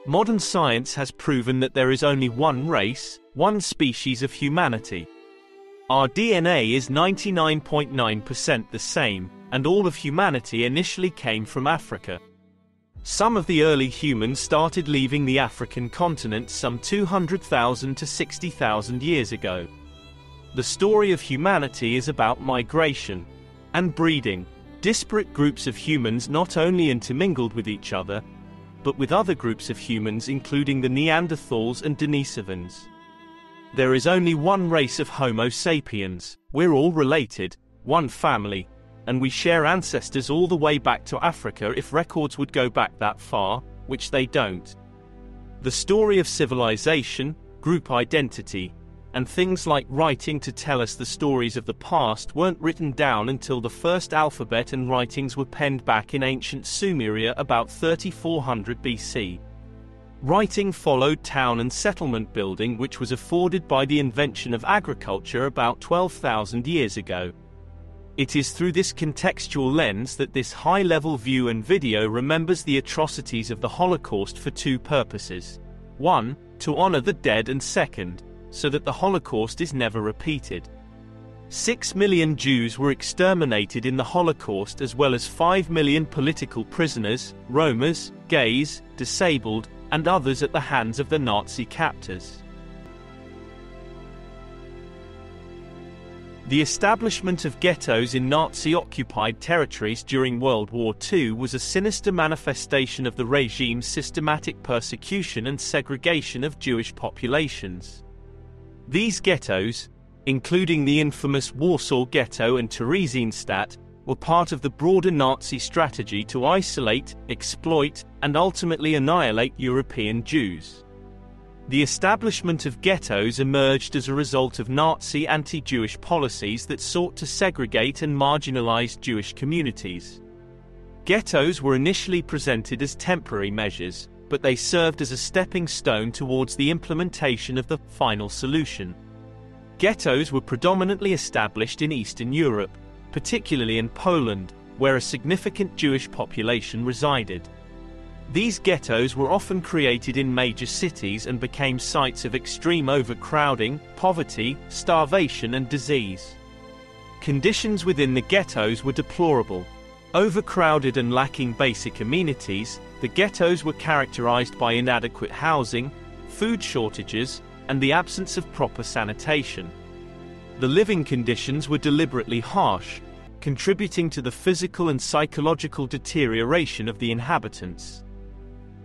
Modern science has proven that there is only one race, one species of humanity. Our DNA is 99.9% the same, and all of humanity initially came from Africa. Some of the early humans started leaving the African continent some 200,000 to 60,000 years ago. The story of humanity is about migration and breeding. Disparate groups of humans not only intermingled with each other, but with other groups of humans including the Neanderthals and Denisovans. There is only one race of Homo sapiens, we're all related, one family, and we share ancestors all the way back to Africa if records would go back that far, which they don't. The story of civilization, group identity, and things like writing to tell us the stories of the past weren't written down until the first alphabet and writings were penned back in ancient Sumeria about 3400 BC. Writing followed town and settlement building, which was afforded by the invention of agriculture about 12,000 years ago. It is through this contextual lens that this high-level view and video remembers the atrocities of the Holocaust for two purposes. One, to honor the dead, and second, so that the Holocaust is never repeated. 6 million Jews were exterminated in the Holocaust, as well as 5 million political prisoners, Romas, gays, disabled, and others at the hands of the Nazi captors. The establishment of ghettos in Nazi-occupied territories during World War II was a sinister manifestation of the regime's systematic persecution and segregation of Jewish populations. These ghettos, including the infamous Warsaw Ghetto and Theresienstadt, were part of the broader Nazi strategy to isolate, exploit, and ultimately annihilate European Jews. The establishment of ghettos emerged as a result of Nazi anti-Jewish policies that sought to segregate and marginalize Jewish communities. Ghettos were initially presented as temporary measures, but they served as a stepping stone towards the implementation of the final solution. Ghettos were predominantly established in Eastern Europe, particularly in Poland, where a significant Jewish population resided. These ghettos were often created in major cities and became sites of extreme overcrowding, poverty, starvation, and disease. Conditions within the ghettos were deplorable. Overcrowded and lacking basic amenities, the ghettos were characterized by inadequate housing, food shortages, and the absence of proper sanitation. The living conditions were deliberately harsh, contributing to the physical and psychological deterioration of the inhabitants.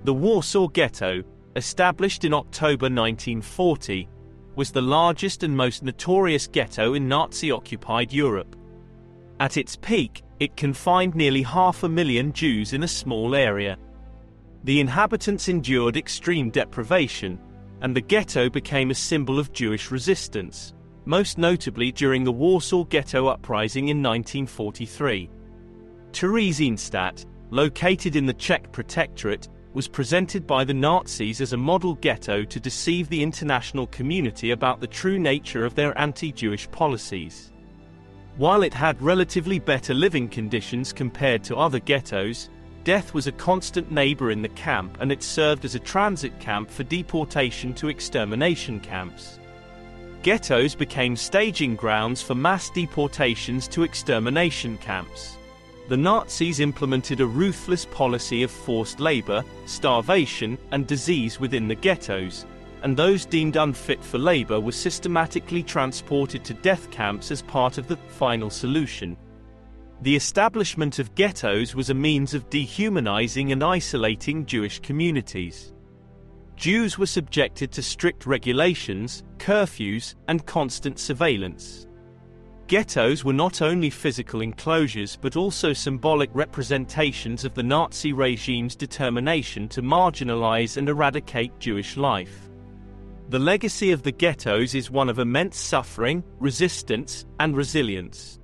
The Warsaw Ghetto, established in October 1940, was the largest and most notorious ghetto in Nazi-occupied Europe. At its peak, it confined nearly 500,000 Jews in a small area. The inhabitants endured extreme deprivation, and the ghetto became a symbol of Jewish resistance, most notably during the Warsaw Ghetto Uprising in 1943. Theresienstadt, located in the Czech Protectorate, was presented by the Nazis as a model ghetto to deceive the international community about the true nature of their anti-Jewish policies. While it had relatively better living conditions compared to other ghettos, death was a constant neighbor in the camp, and it served as a transit camp for deportation to extermination camps. Ghettos became staging grounds for mass deportations to extermination camps. The Nazis implemented a ruthless policy of forced labor, starvation, and disease within the ghettos, and those deemed unfit for labor were systematically transported to death camps as part of the final solution. The establishment of ghettos was a means of dehumanizing and isolating Jewish communities. Jews were subjected to strict regulations, curfews, and constant surveillance. Ghettos were not only physical enclosures but also symbolic representations of the Nazi regime's determination to marginalize and eradicate Jewish life. The legacy of the ghettos is one of immense suffering, resistance, and resilience.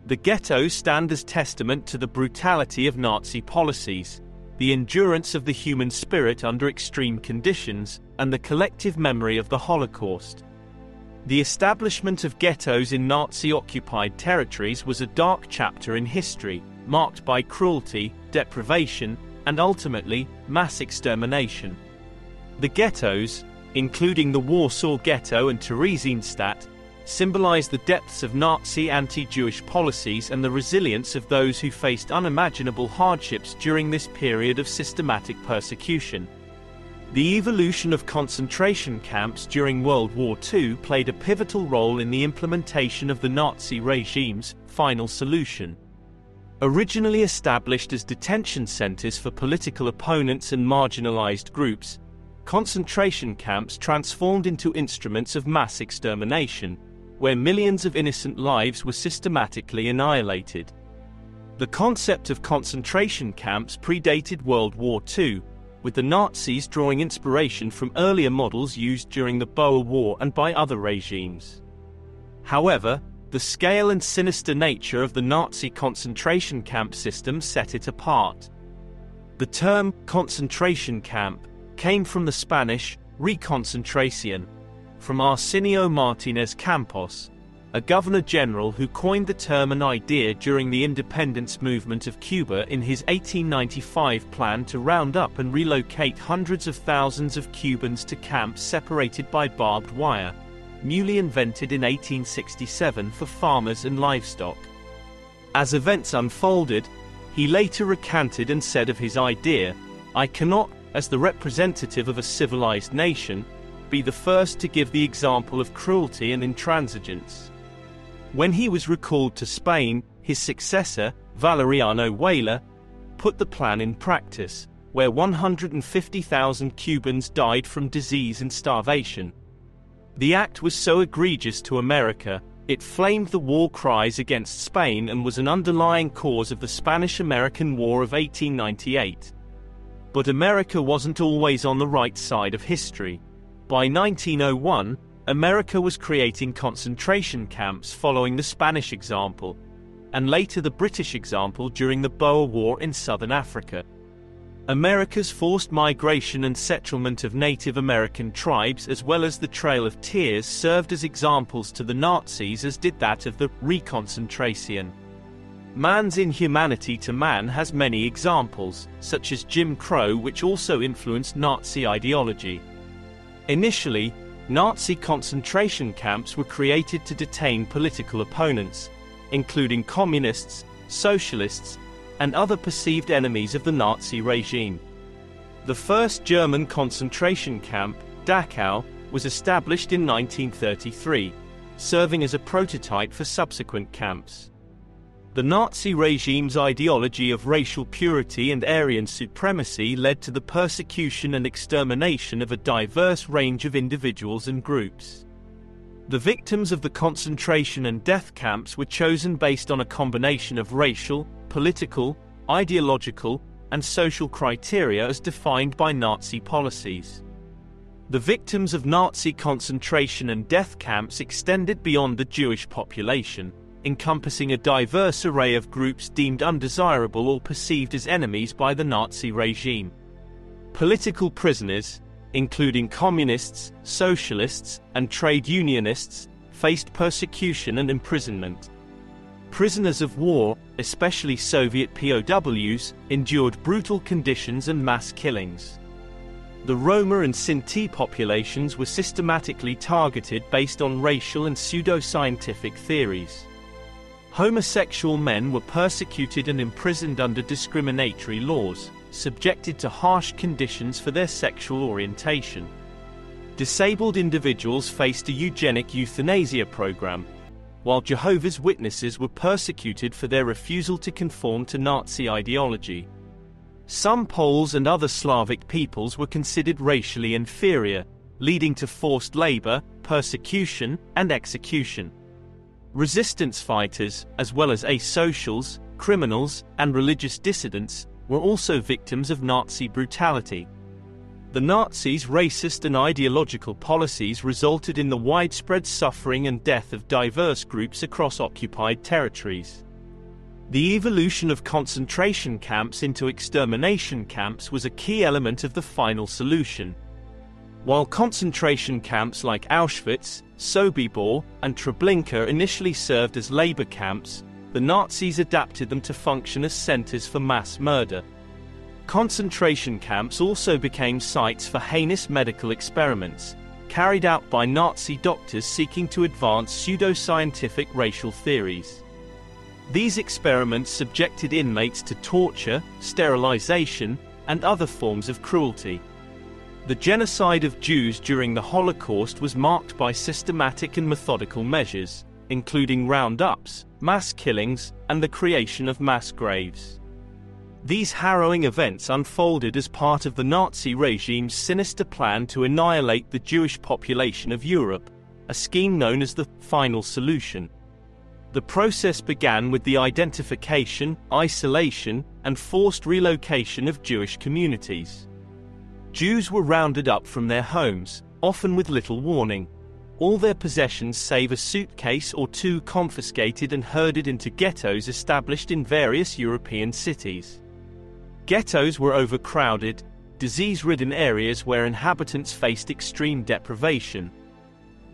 The ghettos stand as testament to the brutality of Nazi policies, the endurance of the human spirit under extreme conditions, and the collective memory of the Holocaust. The establishment of ghettos in Nazi-occupied territories was a dark chapter in history, marked by cruelty, deprivation, and ultimately, mass extermination. The ghettos, including the Warsaw Ghetto and Theresienstadt, symbolize the depths of Nazi anti-Jewish policies and the resilience of those who faced unimaginable hardships during this period of systematic persecution. The evolution of concentration camps during World War II played a pivotal role in the implementation of the Nazi regime's final solution. Originally established as detention centers for political opponents and marginalized groups, concentration camps transformed into instruments of mass extermination, where millions of innocent lives were systematically annihilated. The concept of concentration camps predated World War II, with the Nazis drawing inspiration from earlier models used during the Boer War and by other regimes. However, the scale and sinister nature of the Nazi concentration camp system set it apart. The term concentration camp came from the Spanish reconcentración, from Arsenio Martínez Campos, a governor-general who coined the term and idea during the independence movement of Cuba in his 1895 plan to round up and relocate hundreds of thousands of Cubans to camps separated by barbed wire, newly invented in 1867 for farmers and livestock. As events unfolded, he later recanted and said of his idea, "I cannot, as the representative of a civilized nation, be the first to give the example of cruelty and intransigence." When he was recalled to Spain, his successor, Valeriano Weyler, put the plan in practice, where 150,000 Cubans died from disease and starvation. The act was so egregious to America, it flamed the war cries against Spain and was an underlying cause of the Spanish-American War of 1898. But America wasn't always on the right side of history. By 1901, America was creating concentration camps following the Spanish example, and later the British example during the Boer War in southern Africa. America's forced migration and settlement of Native American tribes as well as the Trail of Tears served as examples to the Nazis, as did that of the reconcentration. Man's inhumanity to man has many examples, such as Jim Crow, which also influenced Nazi ideology. Initially, Nazi concentration camps were created to detain political opponents, including communists, socialists, and other perceived enemies of the Nazi regime. The first German concentration camp, Dachau, was established in 1933, serving as a prototype for subsequent camps. The Nazi regime's ideology of racial purity and Aryan supremacy led to the persecution and extermination of a diverse range of individuals and groups. The victims of the concentration and death camps were chosen based on a combination of racial, political, ideological, and social criteria as defined by Nazi policies. The victims of Nazi concentration and death camps extended beyond the Jewish population, encompassing a diverse array of groups deemed undesirable or perceived as enemies by the Nazi regime. Political prisoners, including communists, socialists, and trade unionists, faced persecution and imprisonment. Prisoners of war, especially Soviet POWs, endured brutal conditions and mass killings. The Roma and Sinti populations were systematically targeted based on racial and pseudo-scientific theories. Homosexual men were persecuted and imprisoned under discriminatory laws, subjected to harsh conditions for their sexual orientation. Disabled individuals faced a eugenic euthanasia program, while Jehovah's Witnesses were persecuted for their refusal to conform to Nazi ideology. Some Poles and other Slavic peoples were considered racially inferior, leading to forced labor, persecution, and execution. Resistance fighters, as well as asocials, criminals, and religious dissidents, were also victims of Nazi brutality. The Nazis' racist and ideological policies resulted in the widespread suffering and death of diverse groups across occupied territories. The evolution of concentration camps into extermination camps was a key element of the final solution. While concentration camps like Auschwitz, Sobibor, and Treblinka initially served as labor camps, the Nazis adapted them to function as centers for mass murder. Concentration camps also became sites for heinous medical experiments, carried out by Nazi doctors seeking to advance pseudo-scientific racial theories. These experiments subjected inmates to torture, sterilization, and other forms of cruelty. The genocide of Jews during the Holocaust was marked by systematic and methodical measures, including roundups, mass killings, and the creation of mass graves. These harrowing events unfolded as part of the Nazi regime's sinister plan to annihilate the Jewish population of Europe, a scheme known as the Final Solution. The process began with the identification, isolation, and forced relocation of Jewish communities. Jews were rounded up from their homes, often with little warning. All their possessions save a suitcase or two confiscated and herded into ghettos established in various European cities. Ghettos were overcrowded, disease-ridden areas where inhabitants faced extreme deprivation.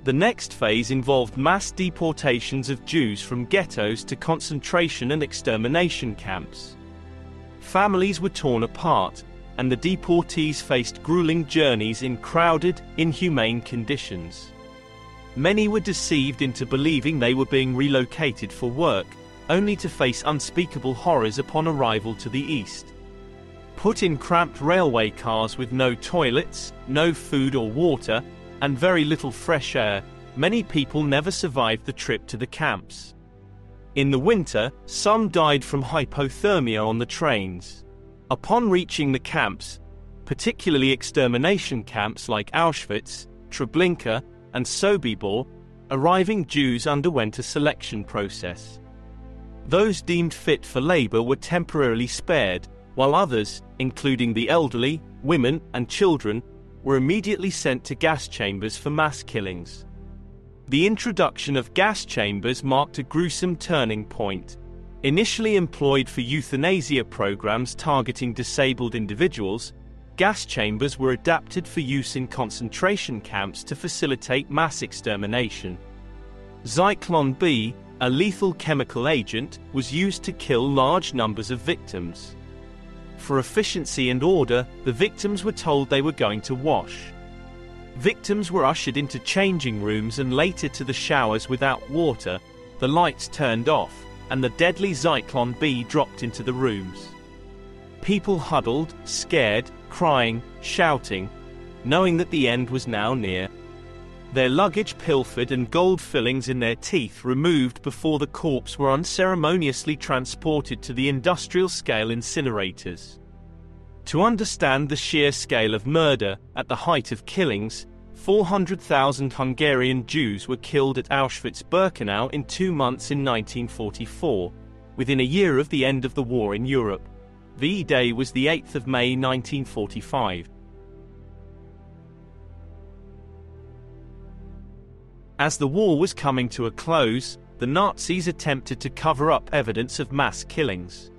The next phase involved mass deportations of Jews from ghettos to concentration and extermination camps. Families were torn apart, and the deportees faced grueling journeys in crowded, inhumane conditions. Many were deceived into believing they were being relocated for work, only to face unspeakable horrors upon arrival to the east. Put in cramped railway cars with no toilets, no food or water, and very little fresh air, many people never survived the trip to the camps. In the winter, some died from hypothermia on the trains. Upon reaching the camps, particularly extermination camps like Auschwitz, Treblinka, and Sobibor, arriving Jews underwent a selection process. Those deemed fit for labor were temporarily spared, while others, including the elderly, women, and children, were immediately sent to gas chambers for mass killings. The introduction of gas chambers marked a gruesome turning point. Initially employed for euthanasia programs targeting disabled individuals, gas chambers were adapted for use in concentration camps to facilitate mass extermination. Zyklon B, a lethal chemical agent, was used to kill large numbers of victims. For efficiency and order, the victims were told they were going to wash. Victims were ushered into changing rooms and later to the showers without water, the lights turned off, and the deadly Zyklon B dropped into the rooms. People huddled, scared, crying, shouting, knowing that the end was now near. Their luggage pilfered and gold fillings in their teeth removed before the corpse were unceremoniously transported to the industrial-scale incinerators. To understand the sheer scale of murder, at the height of killings, 400,000 Hungarian Jews were killed at Auschwitz-Birkenau in 2 months in 1944, within a year of the end of the war in Europe. VE Day was the 8th of May 1945. As the war was coming to a close, the Nazis attempted to cover up evidence of mass killings.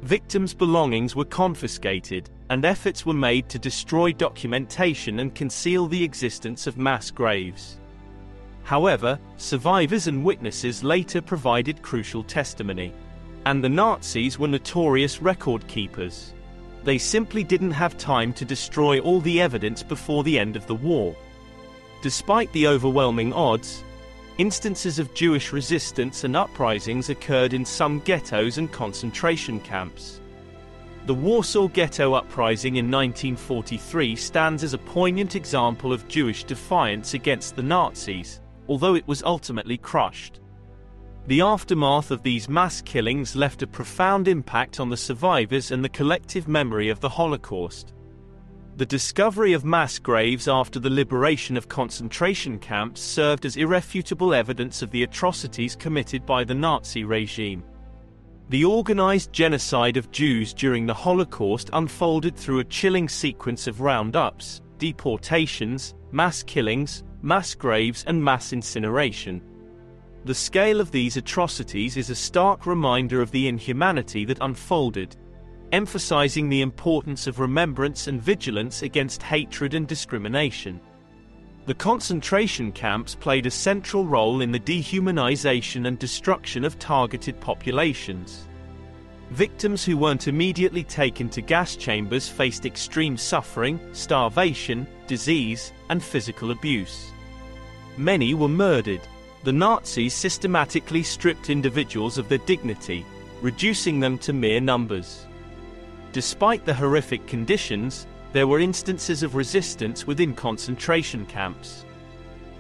Victims' belongings were confiscated, and efforts were made to destroy documentation and conceal the existence of mass graves. However, survivors and witnesses later provided crucial testimony. And the Nazis were notorious record keepers. They simply didn't have time to destroy all the evidence before the end of the war. Despite the overwhelming odds, instances of Jewish resistance and uprisings occurred in some ghettos and concentration camps. The Warsaw Ghetto Uprising in 1943 stands as a poignant example of Jewish defiance against the Nazis, although it was ultimately crushed. The aftermath of these mass killings left a profound impact on the survivors and the collective memory of the Holocaust. The discovery of mass graves after the liberation of concentration camps served as irrefutable evidence of the atrocities committed by the Nazi regime. The organized genocide of Jews during the Holocaust unfolded through a chilling sequence of roundups, deportations, mass killings, mass graves, and mass incineration. The scale of these atrocities is a stark reminder of the inhumanity that unfolded, emphasizing the importance of remembrance and vigilance against hatred and discrimination. The concentration camps played a central role in the dehumanization and destruction of targeted populations. Victims who weren't immediately taken to gas chambers faced extreme suffering, starvation, disease, and physical abuse. Many were murdered. The Nazis systematically stripped individuals of their dignity, reducing them to mere numbers. Despite the horrific conditions, there were instances of resistance within concentration camps.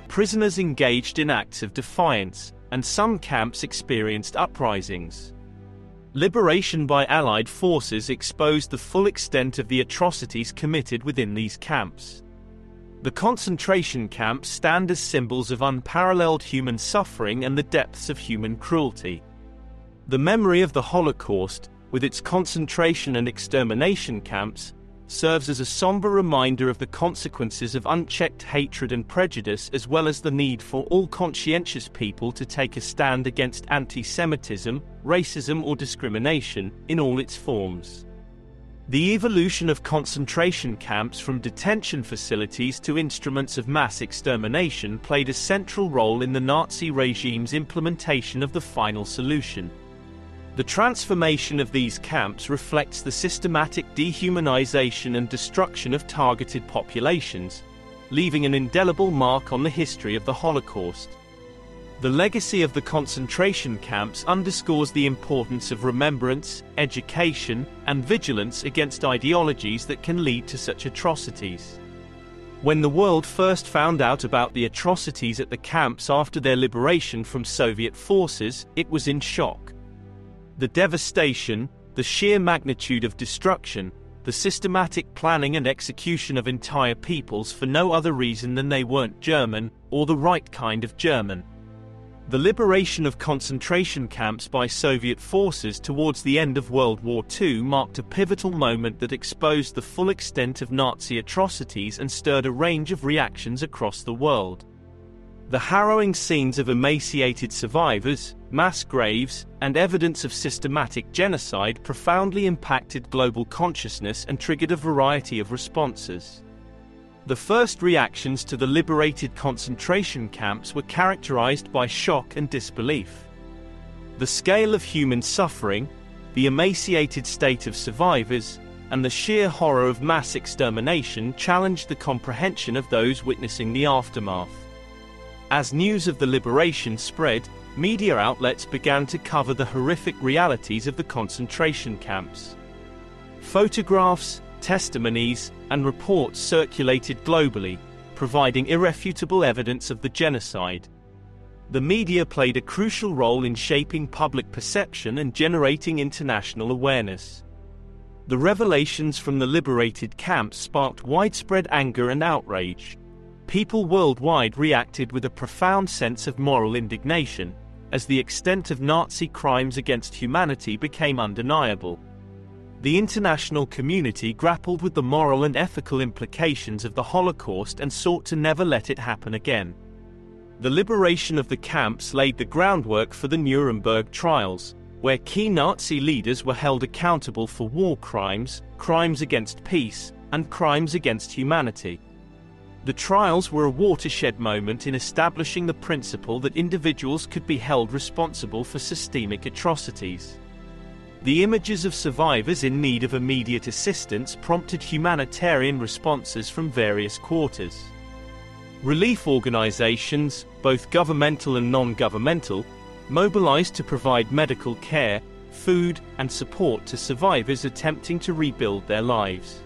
Prisoners engaged in acts of defiance, and some camps experienced uprisings. Liberation by Allied forces exposed the full extent of the atrocities committed within these camps. The concentration camps stand as symbols of unparalleled human suffering and the depths of human cruelty. The memory of the Holocaust, with its concentration and extermination camps, serves as a somber reminder of the consequences of unchecked hatred and prejudice, as well as the need for all conscientious people to take a stand against anti-Semitism, racism or discrimination, in all its forms. The evolution of concentration camps from detention facilities to instruments of mass extermination played a central role in the Nazi regime's implementation of the final solution. The transformation of these camps reflects the systematic dehumanization and destruction of targeted populations, leaving an indelible mark on the history of the Holocaust. The legacy of the concentration camps underscores the importance of remembrance, education, and vigilance against ideologies that can lead to such atrocities. When the world first found out about the atrocities at the camps after their liberation from Soviet forces, it was in shock. The devastation, the sheer magnitude of destruction, the systematic planning and execution of entire peoples for no other reason than they weren't German, or the right kind of German. The liberation of concentration camps by Soviet forces towards the end of World War II marked a pivotal moment that exposed the full extent of Nazi atrocities and stirred a range of reactions across the world. The harrowing scenes of emaciated survivors, mass graves, and evidence of systematic genocide profoundly impacted global consciousness and triggered a variety of responses. The first reactions to the liberated concentration camps were characterized by shock and disbelief. The scale of human suffering, the emaciated state of survivors, and the sheer horror of mass extermination challenged the comprehension of those witnessing the aftermath. As news of the liberation spread, media outlets began to cover the horrific realities of the concentration camps. Photographs, testimonies, and reports circulated globally, providing irrefutable evidence of the genocide. The media played a crucial role in shaping public perception and generating international awareness. The revelations from the liberated camps sparked widespread anger and outrage. People worldwide reacted with a profound sense of moral indignation, as the extent of Nazi crimes against humanity became undeniable. The international community grappled with the moral and ethical implications of the Holocaust and sought to never let it happen again. The liberation of the camps laid the groundwork for the Nuremberg trials, where key Nazi leaders were held accountable for war crimes, crimes against peace, and crimes against humanity. The trials were a watershed moment in establishing the principle that individuals could be held responsible for systemic atrocities. The images of survivors in need of immediate assistance prompted humanitarian responses from various quarters. Relief organizations, both governmental and non-governmental, mobilized to provide medical care, food, and support to survivors attempting to rebuild their lives.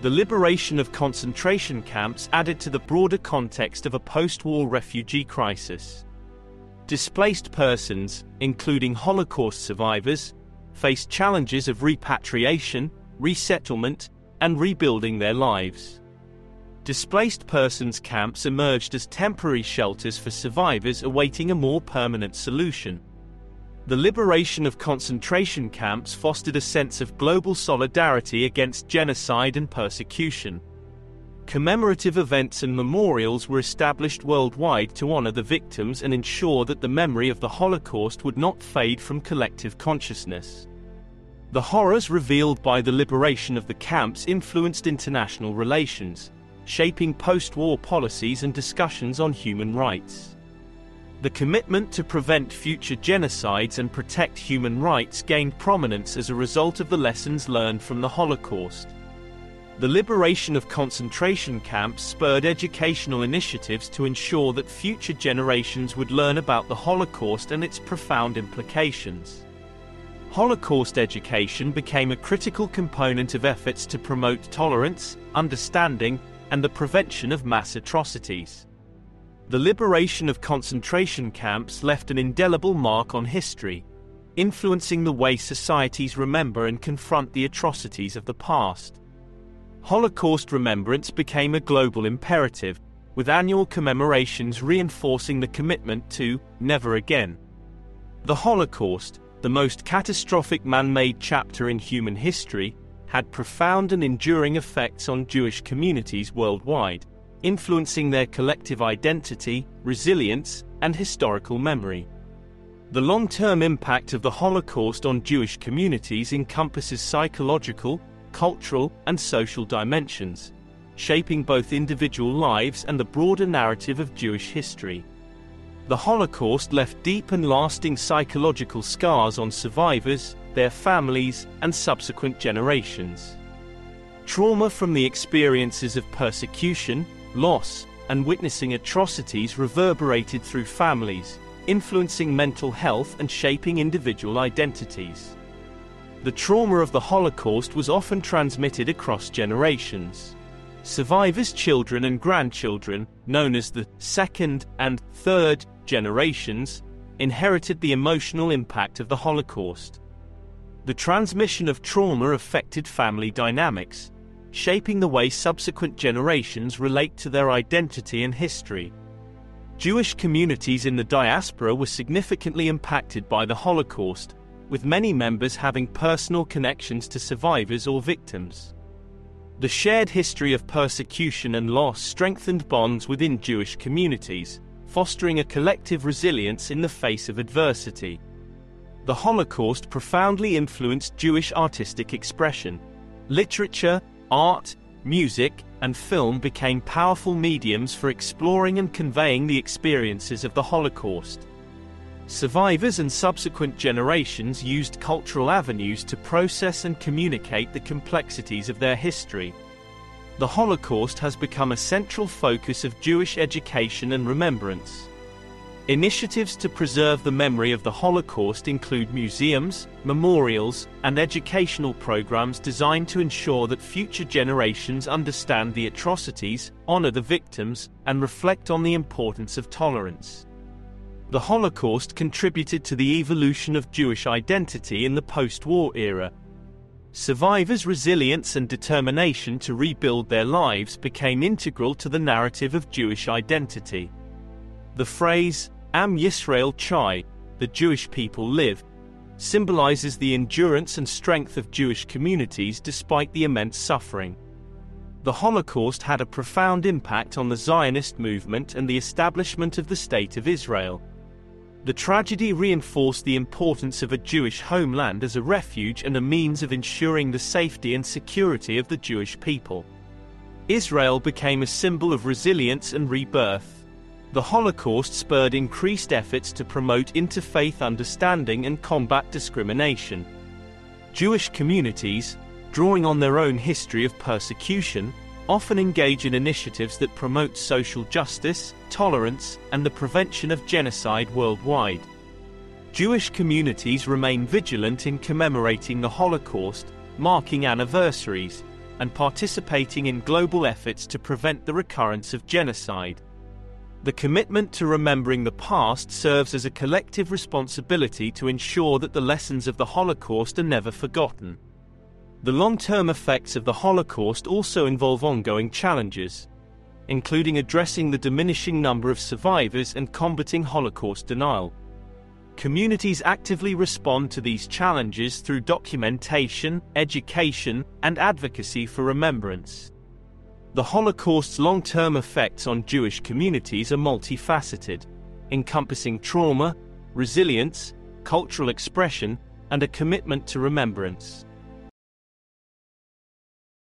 The liberation of concentration camps added to the broader context of a post-war refugee crisis. Displaced persons, including Holocaust survivors, faced challenges of repatriation, resettlement, and rebuilding their lives. Displaced persons camps emerged as temporary shelters for survivors awaiting a more permanent solution. The liberation of concentration camps fostered a sense of global solidarity against genocide and persecution. Commemorative events and memorials were established worldwide to honor the victims and ensure that the memory of the Holocaust would not fade from collective consciousness. The horrors revealed by the liberation of the camps influenced international relations, shaping post-war policies and discussions on human rights. The commitment to prevent future genocides and protect human rights gained prominence as a result of the lessons learned from the Holocaust. The liberation of concentration camps spurred educational initiatives to ensure that future generations would learn about the Holocaust and its profound implications. Holocaust education became a critical component of efforts to promote tolerance, understanding, and the prevention of mass atrocities. The liberation of concentration camps left an indelible mark on history, influencing the way societies remember and confront the atrocities of the past. Holocaust remembrance became a global imperative, with annual commemorations reinforcing the commitment to never again. The Holocaust, the most catastrophic man-made chapter in human history, had profound and enduring effects on Jewish communities worldwide, influencing their collective identity, resilience, and historical memory. The long-term impact of the Holocaust on Jewish communities encompasses psychological, cultural, and social dimensions, shaping both individual lives and the broader narrative of Jewish history. The Holocaust left deep and lasting psychological scars on survivors, their families, and subsequent generations. Trauma from the experiences of persecution, loss, and witnessing atrocities reverberated through families, influencing mental health and shaping individual identities. The trauma of the Holocaust was often transmitted across generations. Survivors' children and grandchildren, known as the second and third generations, inherited the emotional impact of the Holocaust. The transmission of trauma affected family dynamics, shaping the way subsequent generations relate to their identity and history. Jewish communities in the diaspora were significantly impacted by the Holocaust, with many members having personal connections to survivors or victims. The shared history of persecution and loss strengthened bonds within Jewish communities, fostering a collective resilience in the face of adversity. The Holocaust profoundly influenced Jewish artistic expression. Literature, art, music, and film became powerful mediums for exploring and conveying the experiences of the Holocaust. Survivors and subsequent generations used cultural avenues to process and communicate the complexities of their history. The Holocaust has become a central focus of Jewish education and remembrance. Initiatives to preserve the memory of the Holocaust include museums, memorials, and educational programs designed to ensure that future generations understand the atrocities, honor the victims, and reflect on the importance of tolerance. The Holocaust contributed to the evolution of Jewish identity in the post-war era. Survivors' resilience and determination to rebuild their lives became integral to the narrative of Jewish identity. The phrase, Am Yisrael Chai, the Jewish people live, symbolizes the endurance and strength of Jewish communities despite the immense suffering. The Holocaust had a profound impact on the Zionist movement and the establishment of the State of Israel. The tragedy reinforced the importance of a Jewish homeland as a refuge and a means of ensuring the safety and security of the Jewish people. Israel became a symbol of resilience and rebirth. The Holocaust spurred increased efforts to promote interfaith understanding and combat discrimination. Jewish communities, drawing on their own history of persecution, often engage in initiatives that promote social justice, tolerance, and the prevention of genocide worldwide. Jewish communities remain vigilant in commemorating the Holocaust, marking anniversaries, and participating in global efforts to prevent the recurrence of genocide. The commitment to remembering the past serves as a collective responsibility to ensure that the lessons of the Holocaust are never forgotten. The long-term effects of the Holocaust also involve ongoing challenges, including addressing the diminishing number of survivors and combating Holocaust denial. Communities actively respond to these challenges through documentation, education, and advocacy for remembrance. The Holocaust's long-term effects on Jewish communities are multifaceted, encompassing trauma, resilience, cultural expression, and a commitment to remembrance.